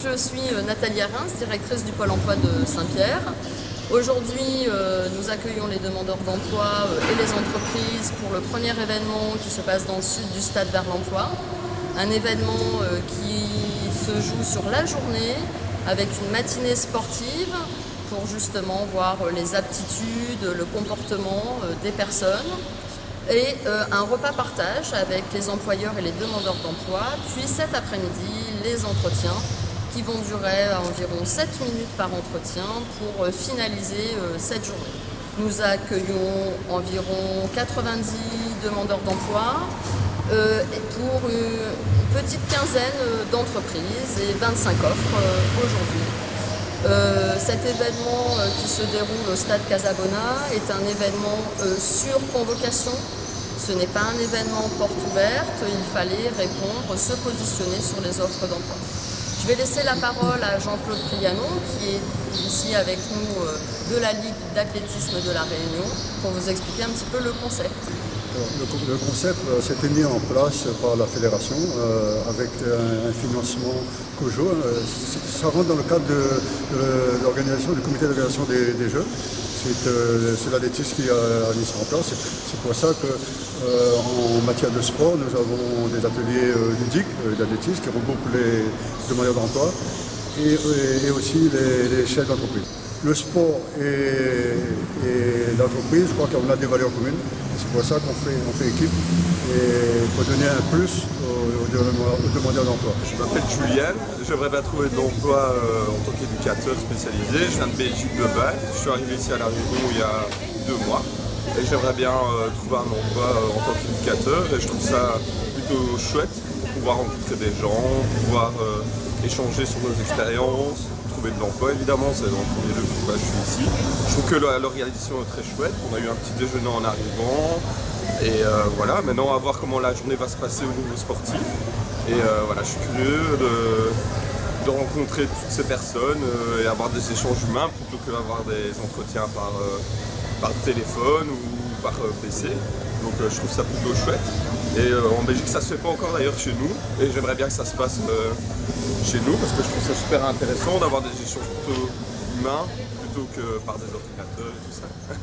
Je suis Nathalie Reims, directrice du Pôle emploi de Saint-Pierre. Aujourd'hui, nous accueillons les demandeurs d'emploi et les entreprises pour le premier événement qui se passe dans le sud du Stade vers l'emploi. Un événement qui se joue sur la journée avec une matinée sportive pour justement voir les aptitudes, le comportement des personnes et un repas partage avec les employeurs et les demandeurs d'emploi, puis cet après-midi, les entretiens qui vont durer environ 7 minutes par entretien pour finaliser cette journée. Nous accueillons environ 90 demandeurs d'emploi pour une petite quinzaine d'entreprises et 25 offres aujourd'hui. Cet événement qui se déroule au Stade Casabona est un événement sur convocation. Ce n'est pas un événement porte ouverte, il fallait répondre, se positionner sur les offres d'emploi. Je vais laisser la parole à Jean-Claude Prianon, qui est ici avec nous de la Ligue d'athlétisme de la Réunion, pour vous expliquer un petit peu le concept. Le concept s'était mis en place par la fédération avec un financement COJO. Ça rentre dans le cadre de l'organisation du comité d'organisation des Jeux. C'est l'athlétisme qui a mis ça en place. C'est pour ça qu'en matière de sport, nous avons des ateliers ludiques d'athlétisme qui regroupent les demandeurs d'emploi et aussi les chefs d'entreprise. Le sport et l'entreprise, je crois qu'on a des valeurs communes. C'est pour ça qu'on fait équipe et pour donner un plus aux demandeurs d'emploi. Je m'appelle Julien, j'aimerais bien trouver de l'emploi en tant qu'éducateur spécialisé. Je viens de Belgique de base, je suis arrivé ici à La Réunion il y a 2 mois et j'aimerais bien trouver un emploi en tant qu'éducateur et je trouve ça plutôt chouette pour pouvoir rencontrer des gens, pouvoir échanger sur nos expériences, trouver de l'emploi évidemment, c'est dans le premier lieu pourquoi je suis ici. Je trouve que l'organisation est très chouette, on a eu un petit déjeuner en arrivant et voilà, maintenant à voir comment la journée va se passer au niveau sportif et voilà, je suis curieux de rencontrer toutes ces personnes et avoir des échanges humains plutôt que d'avoir des entretiens par téléphone ou par PC, donc je trouve ça plutôt chouette. Et en Belgique ça se fait pas encore d'ailleurs chez nous et j'aimerais bien que ça se passe chez nous parce que je trouve ça super intéressant d'avoir des échanges plutôt humains plutôt que par des ordinateurs et tout ça.